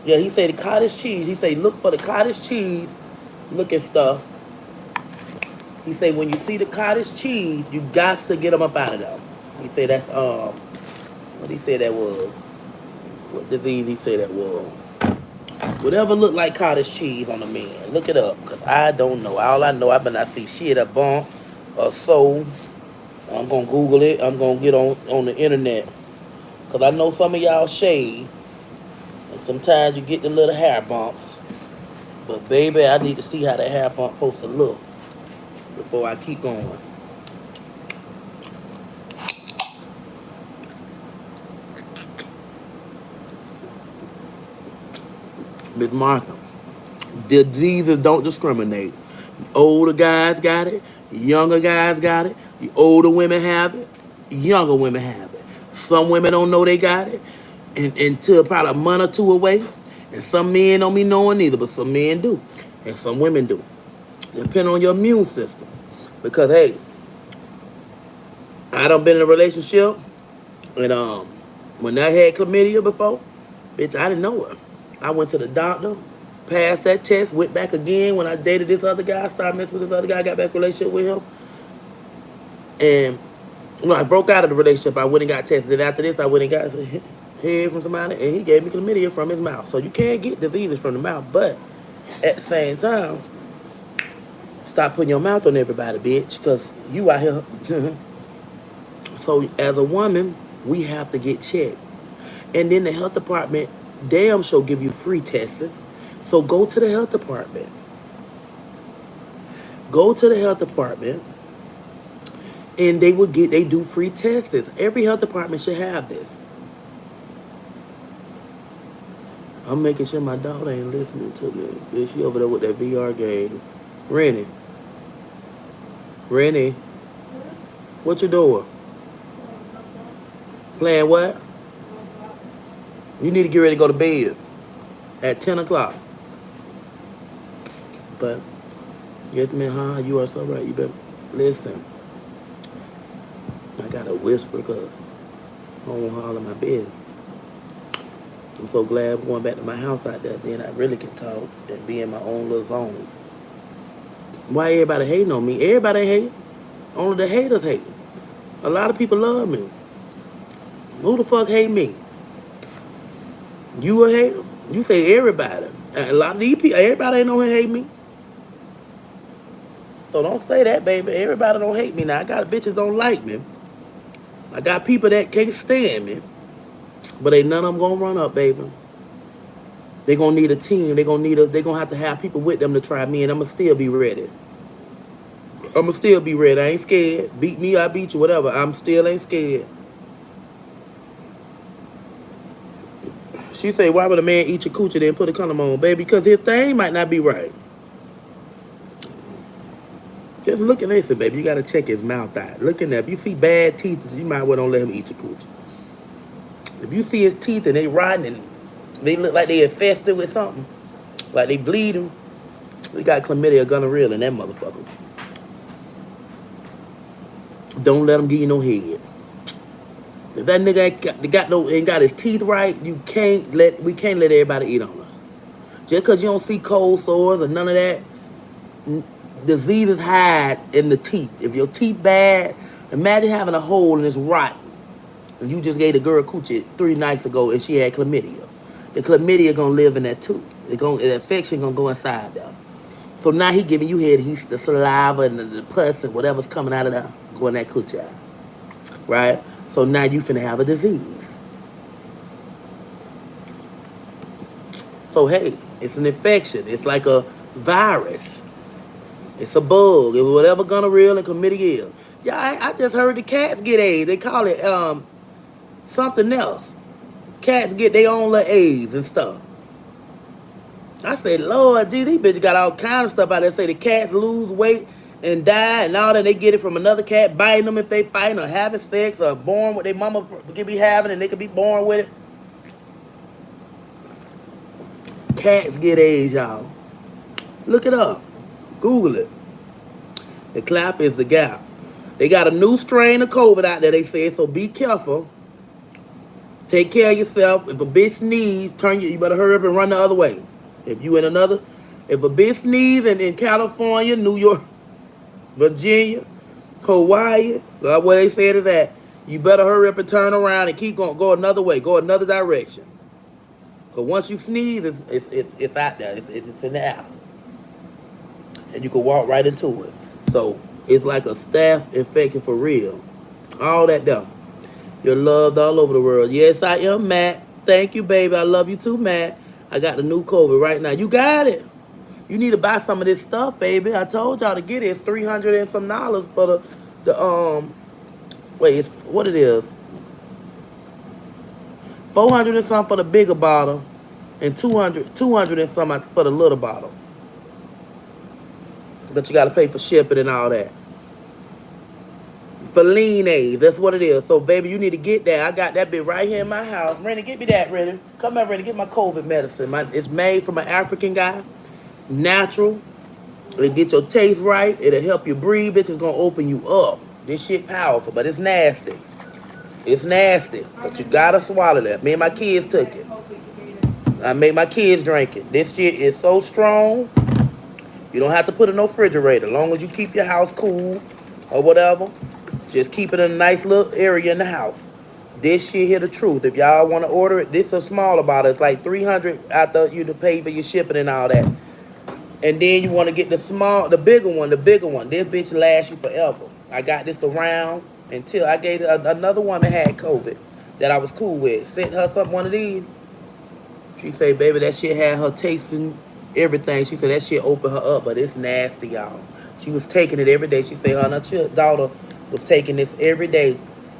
Yeah, he said the cottage cheese. He said look for the cottage cheese looking stuff. He said when you see the cottage cheese, you got to get them up out of there. He said that's what he said that was. What disease he said that was. Whatever look like cottage cheese on a man. Look it up, cause I don't know. All I know, I better not see shit a bump or so. I'm gonna Google it. I'm gonna get on the internet. Cause I know some of y'all shave. And sometimes you get the little hair bumps. But baby, I need to see how that hair bump supposed to look before I keep going. Miss Martha, diseases don't discriminate. Older guys got it. Younger guys got it. The older women have it. Younger women have it. Some women don't know they got it until probably a month or two away. And some men don't be knowing either, but some men do. And some women do. Depending on your immune system. Because, hey, I done been in a relationship. And when I had chlamydia before, bitch, I didn't know her. I went to the doctor, passed that test, went back again when I dated this other guy, started messing with this other guy, got back in a relationship with him. And when I broke out of the relationship, I went and got tested. And after this, I went and got head from somebody, and he gave me chlamydia from his mouth. So you can't get diseases from the mouth, but at the same time, stop putting your mouth on everybody, bitch, because you out here. So as a woman, we have to get checked. And then the health department damn sure give you free tests. So go to the health department. Go to the health department and they do free tests. Every health department should have this. I'm making sure my daughter ain't listening to me. Bitch, she over there with that VR game. Rennie, what you doing? Playing what? You need to get ready to go to bed at 10 o'clock. But, yes, man, huh? You are so right. You better listen. I got to whisper because I don't want to holler my bed. I'm so glad I'm going back to my house out there. Then I really can talk and be in my own little zone. Why everybody hating on me? Everybody ain't hating. Only the haters hate. A lot of people love me. Who the fuck hate me? You a hater? You say everybody. A lot of these people, everybody ain't know who hate me. So don't say that, baby. Everybody don't hate me. Now, I got bitches don't like me. I got people that can't stand me. But ain't none of them gonna run up, baby. They gonna need a team. They gonna have to have people with them to try me, and I'ma still be ready. I'ma still be ready. I ain't scared. Beat me, I beat you, whatever. I'm still ain't scared. She say, why would a man eat your coochie then put a condom on, baby? Because his thing might not be right. Just looking at it, baby, you gotta check his mouth out. Looking at, if you see bad teeth, you might well don't let him eat your coochie. If you see his teeth and they rotten and they look like they infested with something, like they bleeding, we got chlamydia or gonorrhea in that motherfucker. Don't let him give you no head. If that nigga ain't got his teeth right, we can't let everybody eat on us. Just because you don't see cold sores or none of that, diseases hide in the teeth. If your teeth bad, imagine having a hole and it's rotten. And you just gave the girl coochie 3 nights ago and she had chlamydia. The chlamydia gonna live in that tooth. The infection gonna go inside there. So now he giving you head, the saliva and the pus and whatever's coming out of there, going that coochie out. Right? So now you finna have a disease. So hey, it's an infection. It's like a virus. It's a bug. It's whatever gonorrhea and chlamydia is. Yeah, I just heard the cats get AIDS. They call it something else. Cats get their own little AIDS and stuff. I said, Lord, gee, these bitches got all kind of stuff out there. Say the cats lose weight and die and all that. They get it from another cat biting them if they fighting or having sex or born with their mama could be having and they could be born with it. Cats get AIDS, y'all. Look it up. Google it. The clap is the gap. They got a new strain of COVID out there, they say, so be careful. Take care of yourself. If a bitch sneeze, you better hurry up and run the other way. If a bitch sneeze in California, New York, Virginia, Hawaii, where they said is that, you better hurry up and turn around and keep going, go another way, go another direction. Because once you sneeze, it's out there, it's in the air. And you can walk right into it. So it's like a staph infection for real. All that though. You're loved all over the world. Yes, I am, Matt. Thank you, baby. I love you too, Matt. I got the new COVID right now. You got it. You need to buy some of this stuff, baby. I told y'all to get it. It's $300 and some dollars for it's what it is. 400 and some for the bigger bottle, and 200 and some for the little bottle. But you got to pay for shipping and all that. For lean aids, that's what it is. So, baby, you need to get that. I got that bit right here in my house. Rennie, get me that, Rennie. Come here, Rennie, get my COVID medicine. It's made from an African guy. Natural. It'll get your taste right. It'll help you breathe. Bitch, it's going to open you up. This shit powerful, but it's nasty. It's nasty, but you got to swallow that. Me and my kids took it. I made my kids drink it. This shit is so strong. You don't have to put it in no refrigerator. As long as you keep your house cool or whatever. Just keep it in a nice little area in the house. This shit here the truth. If y'all want to order it, this is a smaller bottle. It's like $300 after you to pay for your shipping and all that. And then you want to get the bigger one. This bitch lasts you forever. I got this around until I gave another woman had COVID that I was cool with. Sent her one of these. She said, baby, that shit had her tasting everything. She said that shit opened her up, but it's nasty, y'all. She was taking it every day. She said her and her daughter was taking this every day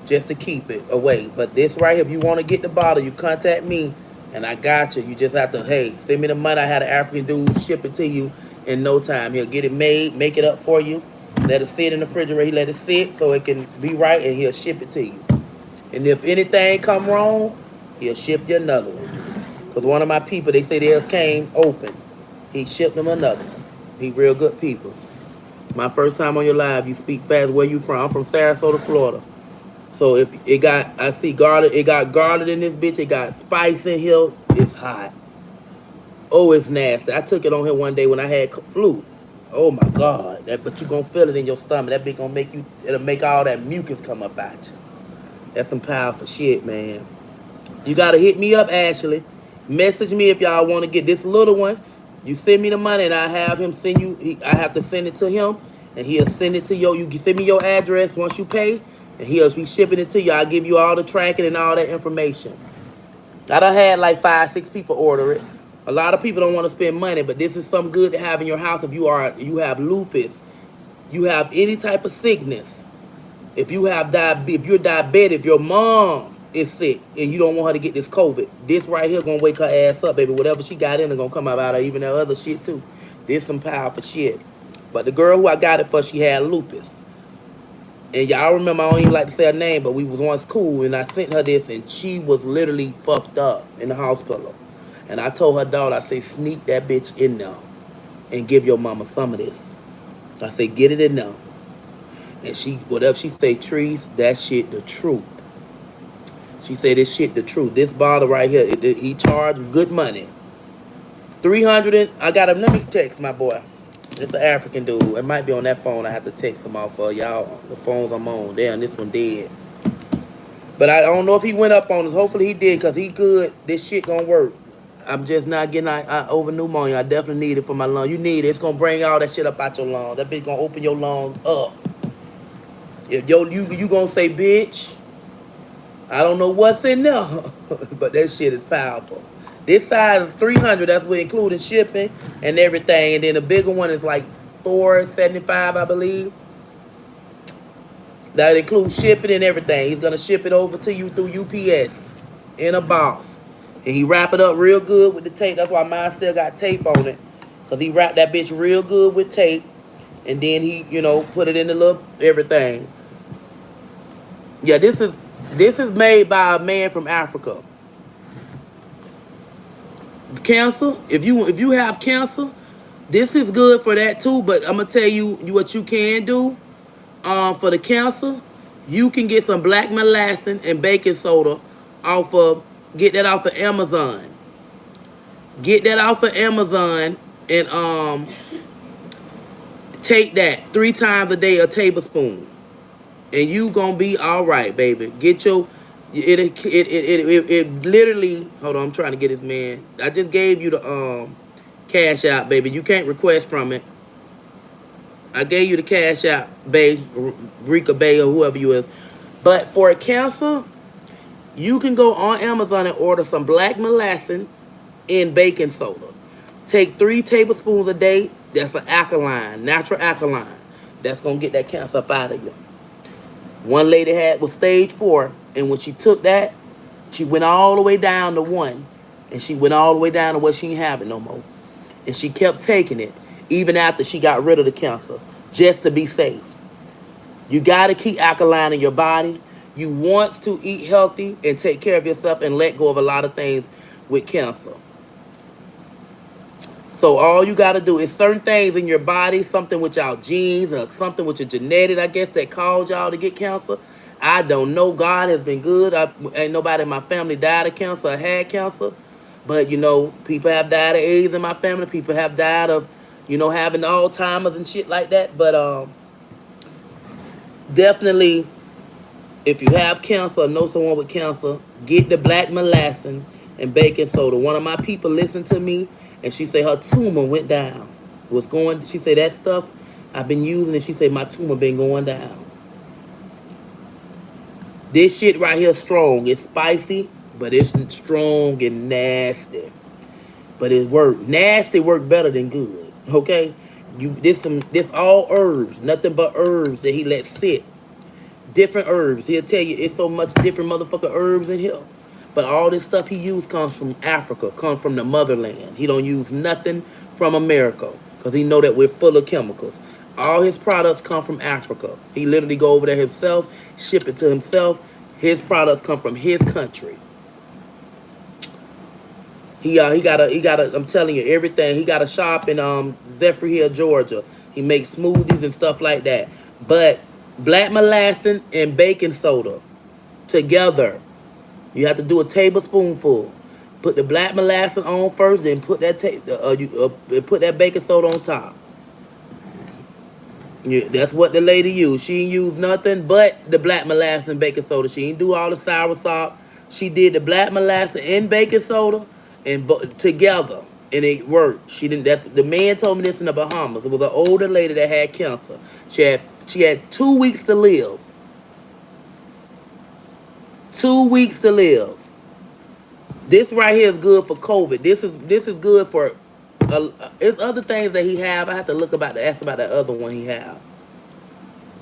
just to keep it away. But this right here, if you want to get the bottle, you contact me, and I got you. You just have to, hey, send me the money. I had an African dude ship it to you in no time. He'll get it made, make it up for you, let it sit in the refrigerator. He let it sit so it can be right, and he'll ship it to you. And if anything come wrong, he'll ship you another one. Because one of my people, they say theirs came open. He shipped them another one. He real good people. My first time on your live, you speak fast. Where you from? I'm from Sarasota, Florida. So if it got, I see garlic, it got garlic in this bitch. It got spice in here. It's hot. Oh, it's nasty. I took it on here one day when I had flu. Oh my God. But you gonna feel it in your stomach. That bitch gonna it'll make all that mucus come up at you. That's some powerful shit, man. You gotta hit me up, Ashley. Message me if y'all want to get this little one. You send me the money and I have him send you. I have to send it to him and he'll send it to you. You can send me your address once you pay and he'll be shipping it to you. I'll give you all the tracking and all that information. I done had like 5-6 people order it. A lot of people don't want to spend money, but this is something good to have in your house if you have lupus, you have any type of sickness. If you have if you're diabetic, if your mom is sick and you don't want her to get this COVID, this right here gonna wake her ass up, baby. Whatever she got in her gonna come out of her, even that other shit too. This some powerful shit. But the girl who I got it for, she had lupus. And y'all remember, I don't even like to say her name, but we was once cool and I sent her this and she was literally fucked up in the hospital. And I told her daughter, I say, sneak that bitch in there and give your mama some of this. I say, get it in there. And whatever she say, Trees, that shit the truth. She said this shit the truth. This bottle right here, he charged good money. 300 I got him. Let me text my boy. It's an African dude. It might be on that phone. I have to text him off for y'all. The phones I'm on. Damn, this one dead. But I don't know if he went up on us. Hopefully he did, because he good. This shit gonna work. I'm just not getting over pneumonia. I definitely need it for my lungs. You need it. It's gonna bring all that shit up out your lungs. That bitch gonna open your lungs up. If you gonna say, bitch, I don't know what's in there, but that shit is powerful. This size is 300. That's with including shipping and everything. And then the bigger one is like $475, I believe. That includes shipping and everything. He's gonna ship it over to you through UPS in a box. And he wrap it up real good with the tape. That's why mine still got tape on it. Because he wrapped that bitch real good with tape. And then he, put it in the little everything. Yeah, this is made by a man from Africa. Cancer, if you have cancer, this is good for that too. But I'm gonna tell you what you can do. For the cancer, you can get some black molasses and baking soda get that off of Amazon. Get that off of Amazon and take that 3 times a day, a tablespoon, and you gonna be all right, baby. Get your it literally. Hold on, I'm trying to get his man. I just gave you the cash out, baby. You can't request from it. I gave you the cash out, Bay, Rika Bay, or whoever you is. But for a cancer, you can go on Amazon and order some black molasses in baking soda. Take 3 tablespoons a day. That's an alkaline, natural alkaline. That's gonna get that cancer up out of you. One lady was stage 4, and when she took that, she went all the way down to 1, and she went all the way down to where she didn't have it no more. And she kept taking it, even after she got rid of the cancer, just to be safe. You gotta keep alkaline in your body. You want to eat healthy and take care of yourself and let go of a lot of things with cancer. So all you got to do is certain things in your body, something with y'all genes or something with your genetic, I guess, that caused y'all to get cancer. I don't know. God has been good. Ain't nobody in my family died of cancer or had cancer. But, people have died of AIDS in my family. People have died of, having Alzheimer's and shit like that. But definitely, if you have cancer or know someone with cancer, get the black molasses and baking soda. One of my people listened to me, and she said her tumor went down. She said that stuff I've been using, and she said my tumor been going down. This shit right here is strong. It's spicy, but it's strong and nasty. But it work. Nasty work better than good. Okay? This all herbs, nothing but herbs that he let sit. Different herbs. He'll tell you it's so much different motherfucking herbs in here. But all this stuff he used comes from Africa, comes from the motherland. He don't use nothing from America because he know that we're full of chemicals. All his products come from Africa. He literally go over there himself, ship it to himself. His products come from his country. He got a I'm telling you everything. He got a shop in Zephyr Hill, Georgia. He makes smoothies and stuff like that. But black molasses and baking soda together. You have to do a tablespoonful. Put the black molasses on first, then put that put that baking soda on top. Yeah, that's what the lady used. She didn't use nothing but the black molasses and baking soda. She didn't do all the sour salt. She did the black molasses and baking soda and together, and it worked. She didn't. The man told me this in the Bahamas. It was an older lady that had cancer. She had 2 weeks to live. 2 weeks to live. This right here is good for COVID. This is good for. It's other things that he have. I have to ask about that other one he have.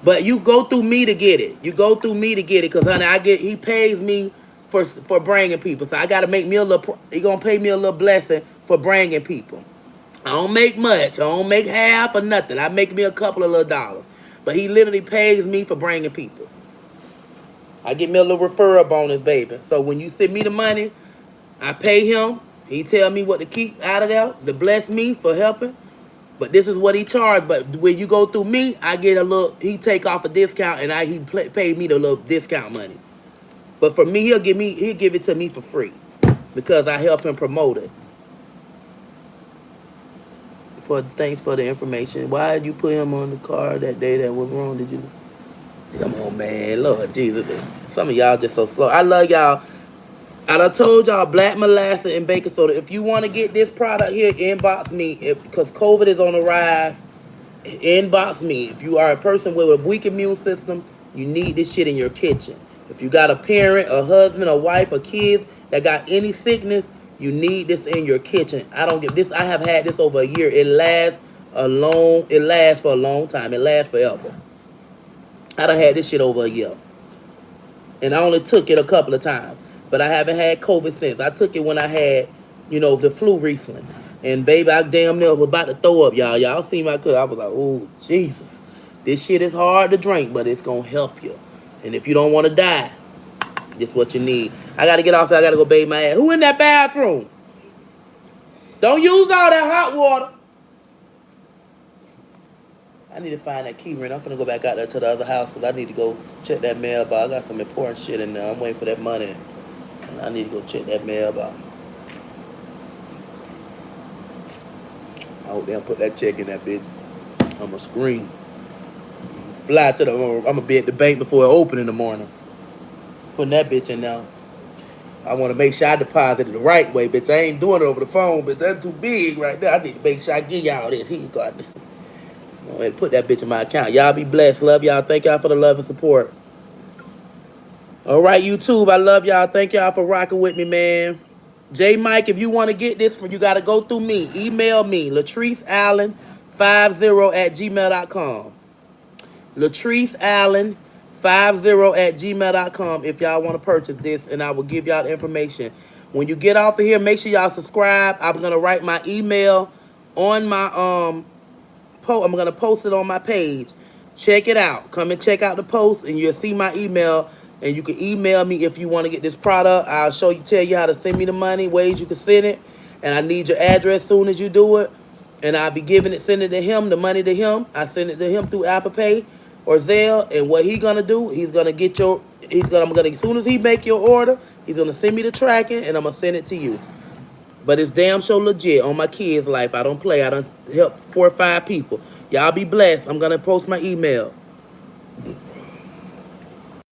But you go through me to get it. You go through me to get it, cause honey, he pays me for bringing people. So I gotta make me a little. He gonna pay me a little blessing for bringing people. I don't make much. I don't make half or nothing. I make me a couple of little dollars. But he literally pays me for bringing people. I get me a little referral bonus, baby. So when you send me the money, I pay him. He tell me what to keep out of there to bless me for helping. But this is what he charged. But when you go through me, I get a little. He take off a discount, and he pay me the little discount money. But for me, he'll give it to me for free because I help him promote it. Thanks for the information. Why did you put him on the car that day that was wrong? Did you? Come on, man. Lord Jesus. Some of y'all just so slow. I love y'all. I done told y'all black molasses and baking soda. If you want to get this product here, inbox me. Because COVID is on the rise, inbox me. If you are a person with a weak immune system, you need this shit in your kitchen. If you got a parent, a husband, a wife, or kids that got any sickness, you need this in your kitchen. I don't get this. I have had this over a year. It lasts for a long time. It lasts forever. I done had this shit over a year. And I only took it a couple of times. but I haven't had COVID since. I took it when I had, the flu recently. And baby, I damn near was about to throw up, y'all. Y'all see my cut. I was like, oh, Jesus. This shit is hard to drink, but it's going to help you. And if you don't want to die, this what you need. I got to get off here. I got to go bathe my ass. Who in that bathroom? Don't use all that hot water. I need to find that key ring. I'm finna go back out there to the other house because I need to go check that mailbox. I got some important shit in there. I'm waiting for that money. And I need to go check that mailbox. I hope they don't put that check in that bitch. I'ma scream. Fly to the. I'ma be at the bank before it open in the morning. Putting that bitch in there. I want to make sure I deposit it the right way, bitch. I ain't doing it over the phone, bitch. That's too big right there. I need to make sure I give y'all this. Here you go. Go ahead and put that bitch in my account. Y'all be blessed. Love y'all. Thank y'all for the love and support. All right, YouTube. I love y'all. Thank y'all for rocking with me, man. J Mike, if you want to get this, you got to go through me. Email me, LatriceAllen50@gmail.com. LatriceAllen50@gmail.com if y'all want to purchase this, and I will give y'all the information. When you get off of here, make sure y'all subscribe. I'm going to write my email on my I'm gonna post it on my page. Check it out. Come and check out the post, and you'll see my email. And you can email me if you want to get this product. I'll tell you how to send me the money, ways you can send it, and I need your address soon as you do it. And I'll be sending it to him, the money to him. I send it to him through Apple Pay or Zelle. And what he's gonna do, as soon as he make your order, he's gonna send me the tracking, and I'm gonna send it to you. But it's damn sure legit on my kids' life. I don't play. I done help 4 or 5 people. Y'all be blessed. I'm going to post my email.